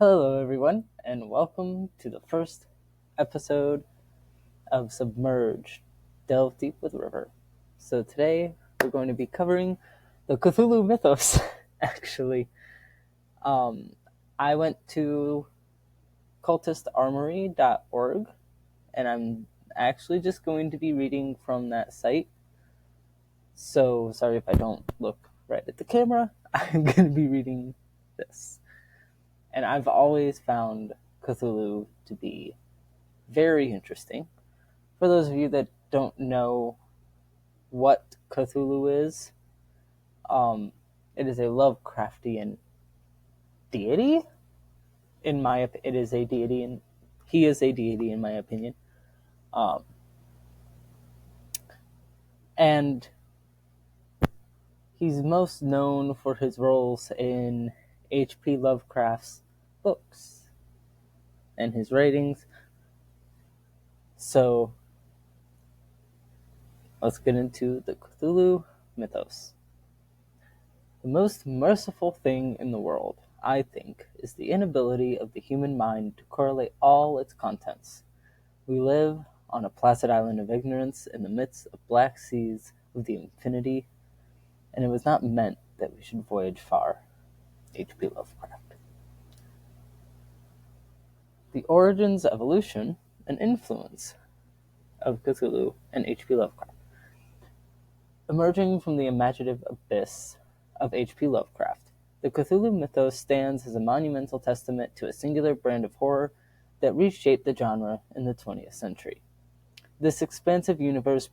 Hello, everyone, and welcome to the first episode of Submerged, Delve Deep with River. So today we're going to be covering the Cthulhu mythos. Actually, um, I went to cultistarmory.org, and I'm actually just going to be reading from that site. So sorry if I don't look right at the camera. I'm going to be reading this. And I've always found Cthulhu to be very interesting. For those of you that don't know what Cthulhu is, it is a Lovecraftian deity. It is a deity, and he is a deity in my opinion. Um, and he's most known for his roles in H.P. Lovecraft's books and his writings. So let's get into the Cthulhu mythos. The most merciful thing in the world, I think, is the inability of the human mind to correlate all its contents. We live on a placid island of ignorance in the midst of black seas of the infinity, and it was not meant that we should voyage far. H.P. Lovecraft. The origins, evolution, and influence of Cthulhu and H.P. Lovecraft. Emerging from the imaginative abyss of H.P. Lovecraft, the Cthulhu mythos stands as a monumental testament to a singular brand of horror that reshaped the genre in the 20th century. This expansive universe,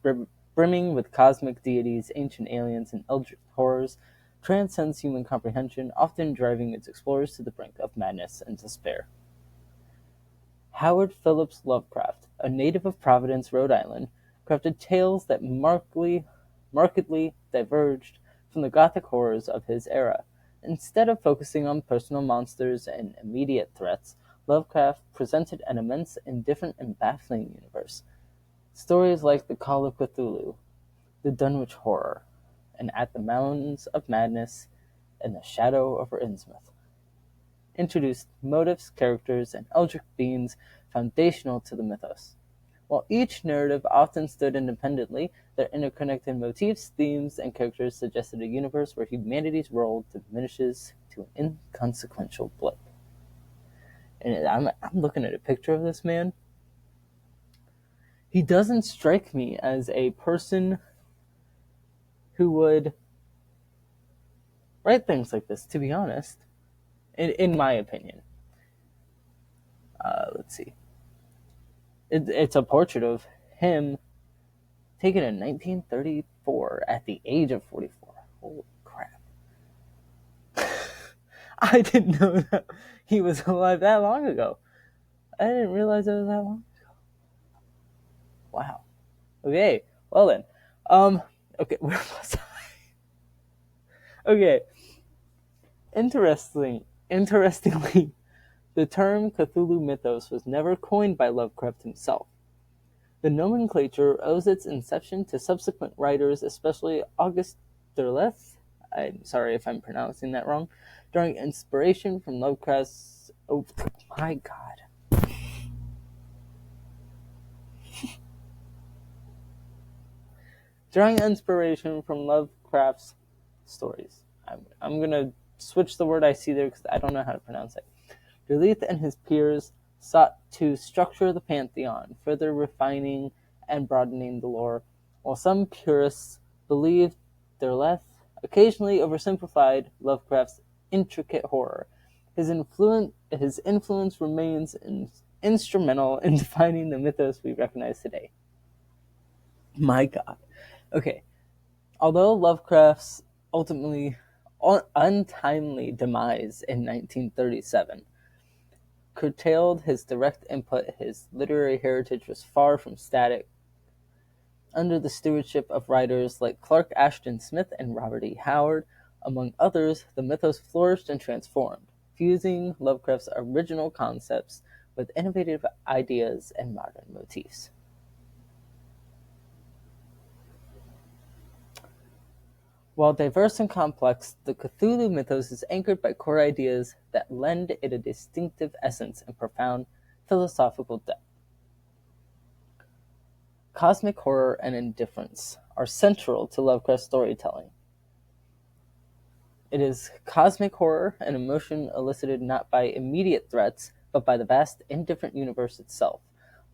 brimming with cosmic deities, ancient aliens, and eldritch horrors, transcends human comprehension, often driving its explorers to the brink of madness and despair. Howard Phillips Lovecraft, a native of Providence, Rhode Island, crafted tales that markedly diverged from the gothic horrors of his era. Instead of focusing on personal monsters and immediate threats, Lovecraft presented an immense, indifferent, and baffling universe. Stories like The Call of Cthulhu, The Dunwich Horror, and At the Mountains of Madness, and The Shadow over Innsmouth introduced motifs, characters, and eldritch beings foundational to the mythos. While each narrative often stood independently, their interconnected motifs, themes, and characters suggested a universe where humanity's role diminishes to an inconsequential blip. And I'm looking at a picture of this man. He doesn't strike me as a person who would write things like this, to be honest, in my opinion. Let's see. It's a portrait of him taken in 1934 at the age of 44. Holy crap. I didn't know that he was alive that long ago. I didn't realize it was that long ago. Wow. Okay, well then. Okay, where was I? Okay. Interestingly, the term Cthulhu mythos was never coined by Lovecraft himself. The nomenclature owes its inception to subsequent writers, especially Auguste Derleth. I'm sorry if I'm pronouncing that wrong. Drawing inspiration from Lovecraft's... Oh, my God. Drawing inspiration from Lovecraft's stories. I'm going to switch the word I see there because I don't know how to pronounce it. Derleth and his peers sought to structure the pantheon, further refining and broadening the lore, while some purists believed Derleth occasionally oversimplified Lovecraft's intricate horror. His influence remains instrumental in defining the mythos we recognize today. My God. Okay. Although Lovecraft's ultimately untimely demise in 1937 curtailed his direct input, his literary heritage was far from static. Under the stewardship of writers like Clark Ashton Smith and Robert E. Howard, among others, the mythos flourished and transformed, fusing Lovecraft's original concepts with innovative ideas and modern motifs. While diverse and complex, the Cthulhu mythos is anchored by core ideas that lend it a distinctive essence and profound philosophical depth. Cosmic horror and indifference are central to Lovecraft's storytelling. It is cosmic horror, an emotion elicited not by immediate threats, but by the vast, indifferent universe itself.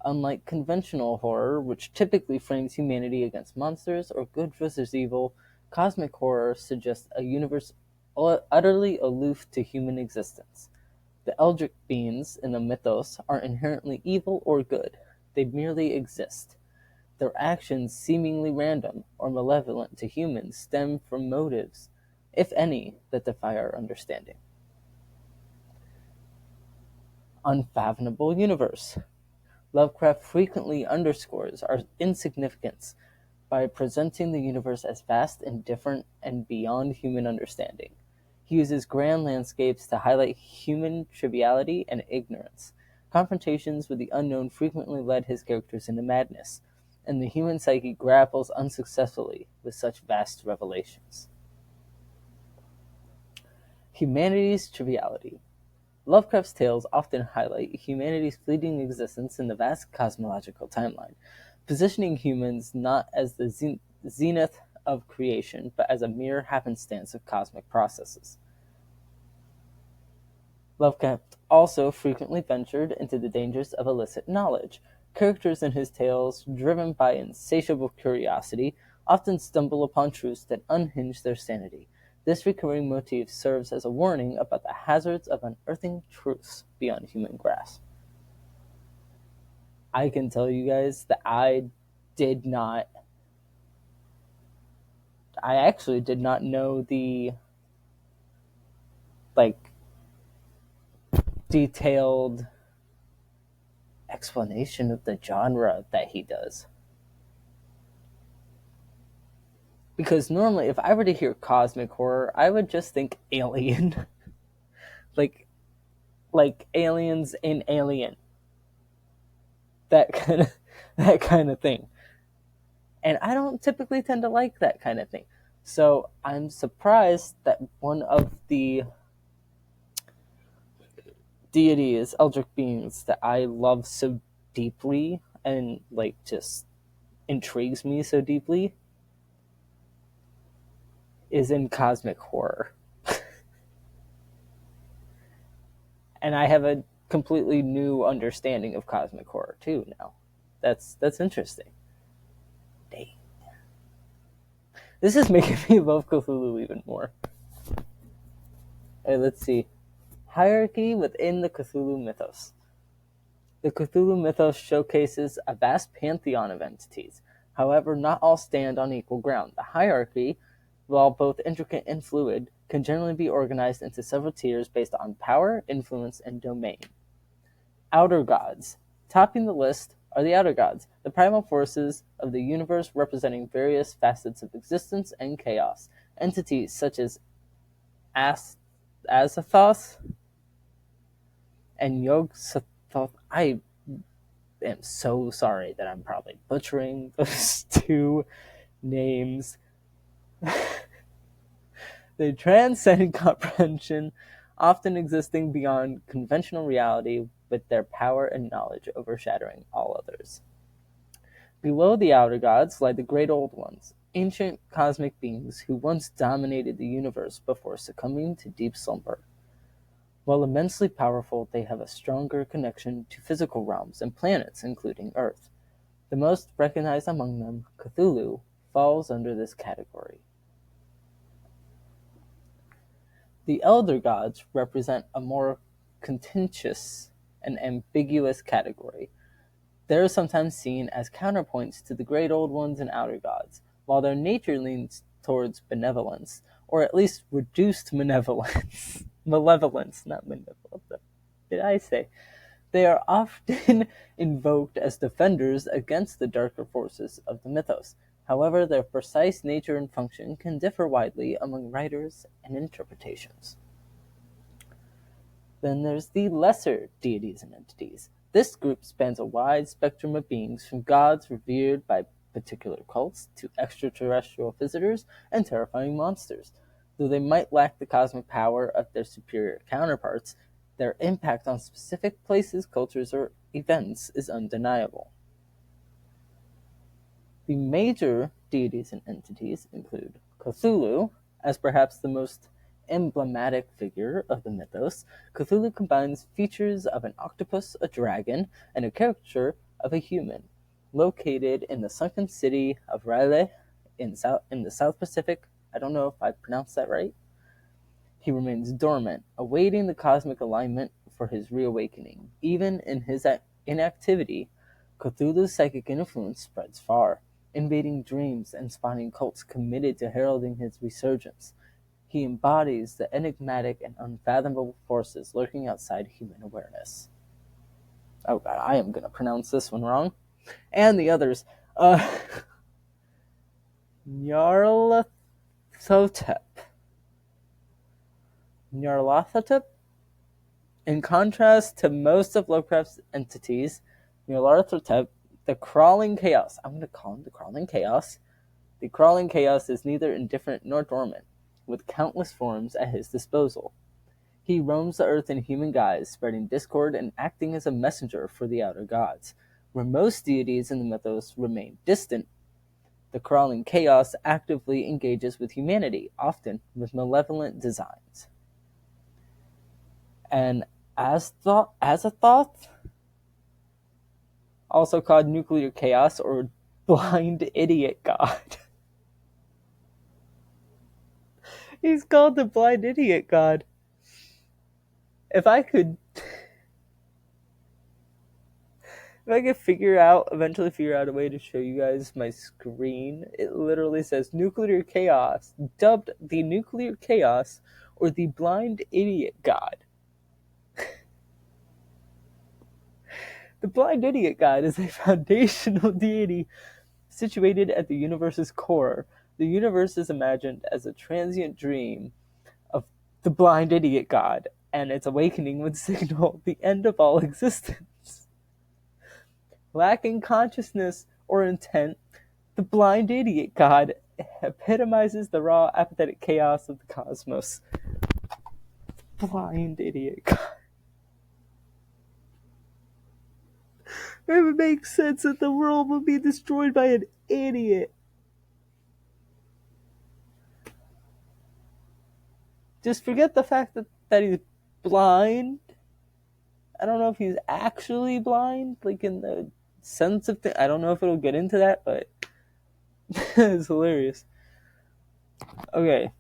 Unlike conventional horror, which typically frames humanity against monsters or good versus evil, cosmic horror suggests a universe utterly aloof to human existence. The eldritch beings in the mythos aren't inherently evil or good, they merely exist. Their actions, seemingly random or malevolent to humans, stem from motives, if any, that defy our understanding. Unfathomable universe. Lovecraft frequently underscores our insignificance by presenting the universe as vast and different and beyond human understanding. He uses grand landscapes to highlight human triviality and ignorance. Confrontations with the unknown frequently led his characters into madness, and the human psyche grapples unsuccessfully with such vast revelations. Humanity's triviality. Lovecraft's tales often highlight humanity's fleeting existence in the vast cosmological timeline, positioning humans not as the zenith of creation, but as a mere happenstance of cosmic processes. Lovecraft also frequently ventured into the dangers of illicit knowledge. Characters in his tales, driven by insatiable curiosity, often stumble upon truths that unhinge their sanity. This recurring motif serves as a warning about the hazards of unearthing truths beyond human grasp. I can tell you guys that I actually did not know the detailed explanation of the genre that he does. Because normally, if I were to hear cosmic horror, I would just think Alien, like aliens in Alien, that kind of thing. And I don't typically tend to like that kind of thing. So I'm surprised that one of the deities, eldritch beings that I love so deeply and just intrigues me so deeply is in cosmic horror. And I have a completely new understanding of cosmic horror too now. That's interesting. Dang. This is making me love Cthulhu even more. Hey, let's see. Hierarchy within the Cthulhu mythos. The Cthulhu mythos showcases a vast pantheon of entities. However, not all stand on equal ground. The hierarchy, while both intricate and fluid, can generally be organized into several tiers based on power, influence, and domain. Outer gods. Topping the list are the outer gods, the primal forces of the universe representing various facets of existence and chaos. Entities such as Azathoth and Yog-Sothoth. I am so sorry that I'm probably butchering those two names. They transcend comprehension, often existing beyond conventional reality with their power and knowledge overshadowing all others. Below the outer gods lie the Great Old Ones, ancient cosmic beings who once dominated the universe before succumbing to deep slumber. While immensely powerful, they have a stronger connection to physical realms and planets, including Earth. The most recognized among them, Cthulhu, falls under this category. The elder gods represent a more contentious and ambiguous category. They are sometimes seen as counterpoints to the great old ones and outer gods, while their nature leans towards benevolence, or at least reduced malevolence. Malevolence, not benevolence. Did I say? They are often invoked as defenders against the darker forces of the mythos. However, their precise nature and function can differ widely among writers and interpretations. Then there's the lesser deities and entities. This group spans a wide spectrum of beings, from gods revered by particular cults to extraterrestrial visitors and terrifying monsters. Though they might lack the cosmic power of their superior counterparts, their impact on specific places, cultures, or events is undeniable. The major deities and entities include Cthulhu, as perhaps the most emblematic figure of the mythos. Cthulhu combines features of an octopus, a dragon, and a caricature of a human. Located in the sunken city of R'lyeh in the South Pacific, I don't know if I pronounced that right, he remains dormant, awaiting the cosmic alignment for his reawakening. Even in his inactivity, Cthulhu's psychic influence spreads far, invading dreams and spawning cults committed to heralding his resurgence. He embodies the enigmatic and unfathomable forces lurking outside human awareness. Oh god, I am going to pronounce this one wrong. And the others. Nyarlathotep. Nyarlathotep? In contrast to most of Lovecraft's entities, Nyarlathotep, the crawling chaos, I'm going to call him the crawling chaos. The crawling chaos is neither indifferent nor dormant, with countless forms at his disposal. He roams the earth in human guise, spreading discord and acting as a messenger for the outer gods. Where most deities in the mythos remain distant, the crawling chaos actively engages with humanity, often with malevolent designs. And as a thought, also called nuclear chaos or blind idiot god. He's called the blind idiot god. If I could eventually figure out a way to show you guys my screen, it literally says nuclear chaos, dubbed the nuclear chaos or the blind idiot god. The blind idiot god is a foundational deity situated at the universe's core. The universe is imagined as a transient dream of the blind idiot god, and its awakening would signal the end of all existence. Lacking consciousness or intent, the blind idiot god epitomizes the raw, apathetic chaos of the cosmos. Blind idiot god. It would make sense that the world would be destroyed by an idiot. Just forget the fact that he's blind. I don't know if he's actually blind, like in the sense of I don't know if it'll get into that, but it's hilarious. Okay.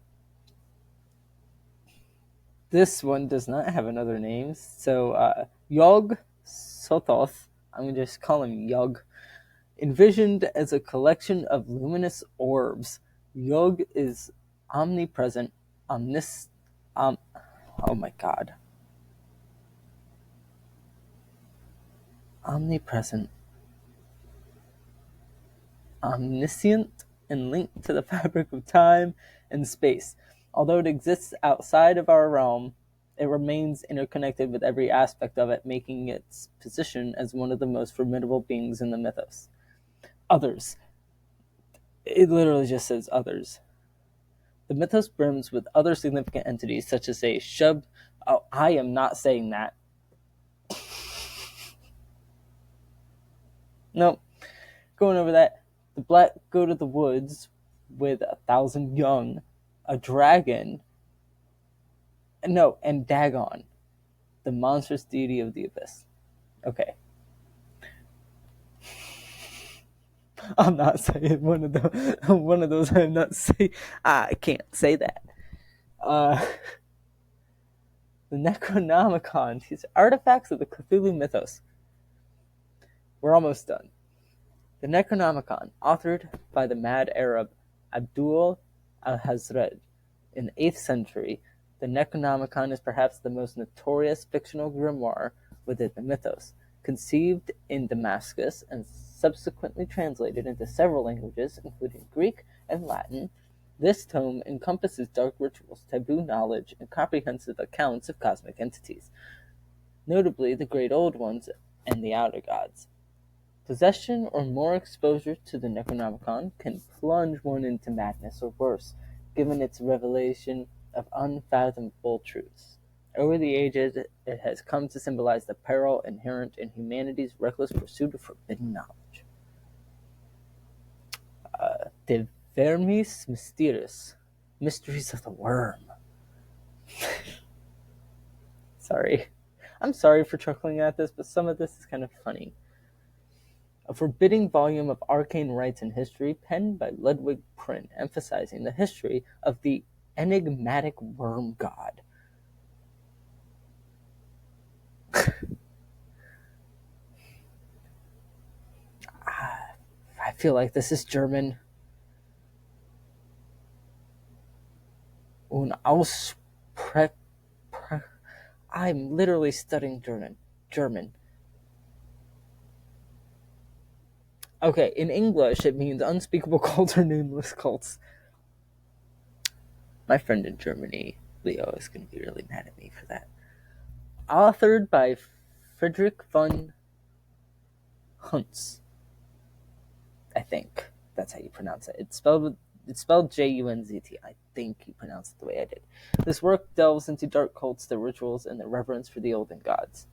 This one does not have another name, so Yog Sothoth, I'm going to just call him Yog, envisioned as a collection of luminous orbs. Yog is omnipresent, oh my god. Omnipresent, omniscient, and linked to the fabric of time and space. Although it exists outside of our realm, it remains interconnected with every aspect of it, making its position as one of the most formidable beings in the mythos. Others. It literally just says others. The mythos brims with other significant entities, such as a Shub. Oh, I am not saying that. Nope. Going over that. The black goat of the woods with 1,000 young. A dragon. No, and Dagon, the monstrous deity of the abyss. Okay. I'm not saying one of those. I'm not saying. I can't say that. The Necronomicon. These artifacts of the Cthulhu mythos. We're almost done. The Necronomicon, authored by the mad Arab Abdul al-Hazred in the 8th century, the Necronomicon is perhaps the most notorious fictional grimoire within the mythos. Conceived in Damascus and subsequently translated into several languages, including Greek and Latin, this tome encompasses dark rituals, taboo knowledge, and comprehensive accounts of cosmic entities, notably the Great Old Ones and the Outer Gods. Possession or more exposure to the Necronomicon can plunge one into madness or worse, given its revelation of unfathomable truths. Over the ages, it has come to symbolize the peril inherent in humanity's reckless pursuit of forbidden knowledge. De Vermis Mysterious, Mysteries of the Worm. Sorry. I'm sorry for chuckling at this, but some of this is kind of funny. A forbidding volume of arcane rites and history penned by Ludwig Prynne, emphasizing the history of the enigmatic worm god. I feel like this is German. I'm literally studying German. Okay, in English it means unspeakable cults or nameless cults. My friend in Germany, Leo, is going to be really mad at me for that. Authored by Friedrich von Huntz. I think that's how you pronounce it. It's spelled Junzt. I think you pronounced it the way I did. This work delves into dark cults, their rituals, and their reverence for the olden gods.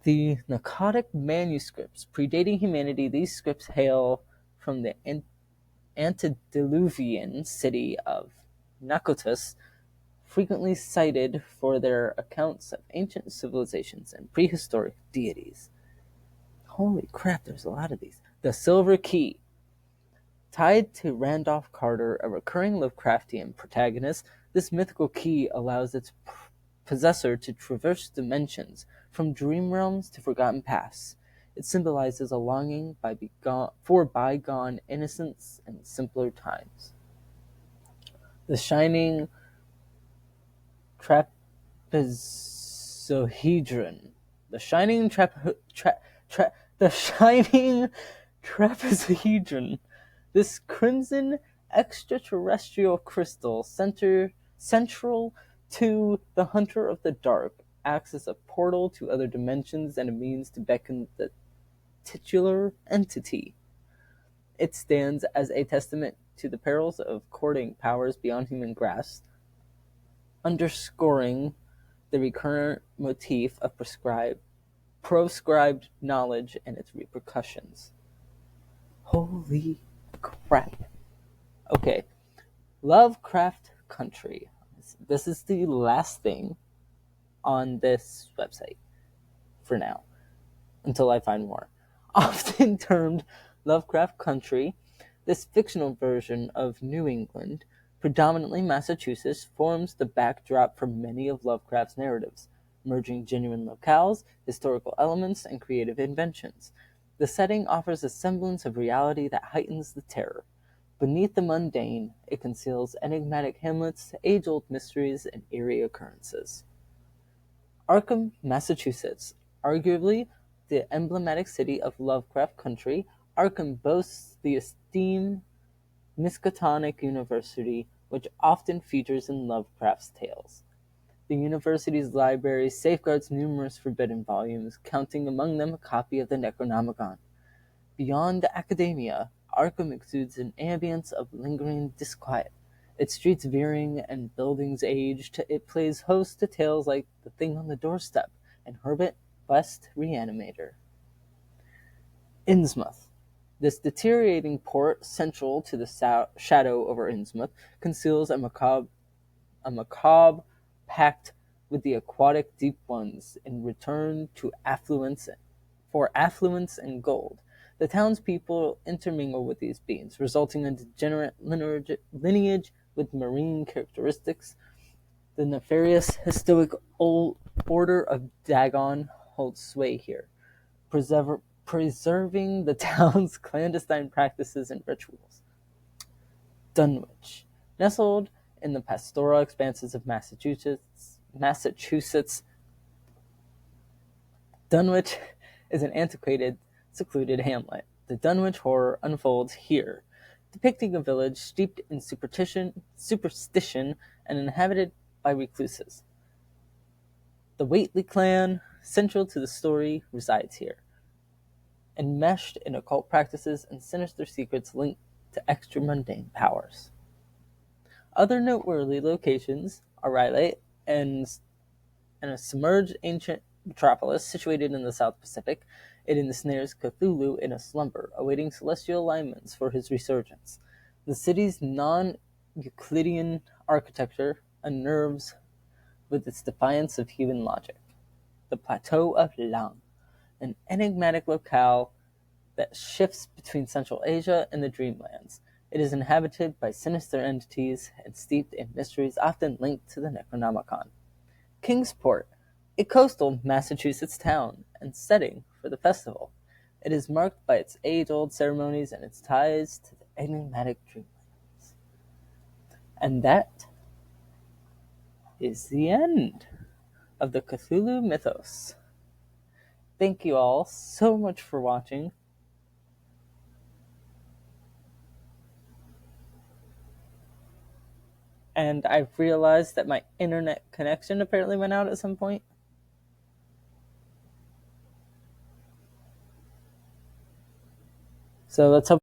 The Narcotic manuscripts predating humanity, these scripts hail from the antediluvian city of Nakotus, frequently cited for their accounts of ancient civilizations and prehistoric deities. Holy crap, there's a lot of these. The Silver Key. Tied to Randolph Carter, a recurring Lovecraftian protagonist, this mythical key allows its possessor to traverse dimensions, from dream realms to forgotten pasts. It symbolizes a longing for bygone innocence and simpler times. The Shining Trapezohedron. The Shining Trapezohedron. This crimson extraterrestrial crystal, central to the Hunter of the Dark, acts as a portal to other dimensions and a means to beckon the titular entity. It stands as a testament to the perils of courting powers beyond human grasp, underscoring the recurrent motif of proscribed knowledge and its repercussions. Holy crap. Okay, Lovecraft Country. This is the last thing on this website for now, until I find more. Often termed Lovecraft Country, this fictional version of New England, predominantly Massachusetts, forms the backdrop for many of Lovecraft's narratives, merging genuine locales, historical elements, and creative inventions. The setting offers a semblance of reality that heightens the terror. Beneath the mundane, it conceals enigmatic hamlets, age-old mysteries, and eerie occurrences. Arkham, Massachusetts. Arguably the emblematic city of Lovecraft Country, Arkham boasts the esteemed Miskatonic University, which often features in Lovecraft's tales. The university's library safeguards numerous forbidden volumes, counting among them a copy of the Necronomicon. Beyond academia, Arkham exudes an ambience of lingering disquiet. Its streets veering and buildings aged, it plays host to tales like The Thing on the Doorstep and Herbert West Reanimator. Innsmouth. This deteriorating port, central to the shadow over Innsmouth, conceals a macabre pact with the aquatic deep ones in return to affluence and gold. The townspeople intermingle with these beings, resulting in degenerate lineage with marine characteristics. The nefarious, historic order of Dagon holds sway here, preserving the town's clandestine practices and rituals. Dunwich. Nestled in the pastoral expanses of Massachusetts, Dunwich is an antiquated, secluded hamlet. The Dunwich horror unfolds here, depicting a village steeped in superstition and inhabited by recluses. The Whately clan, central to the story, resides here. enmeshed in occult practices and sinister secrets linked to extra-mundane powers. Other noteworthy locations are Rylate and a submerged ancient metropolis situated in the South Pacific. It ensnares Cthulhu in a slumber, awaiting celestial alignments for his resurgence. The city's non-Euclidean architecture unnerves with its defiance of human logic. The Plateau of Lang, an enigmatic locale that shifts between Central Asia and the Dreamlands. It is inhabited by sinister entities and steeped in mysteries often linked to the Necronomicon. Kingsport, a coastal Massachusetts town and setting for the festival. It is marked by its age-old ceremonies and its ties to the enigmatic Dreamlands. And that is the end of the Cthulhu mythos. Thank you all so much for watching. And I've realized that my internet connection apparently went out at some point. So let's hope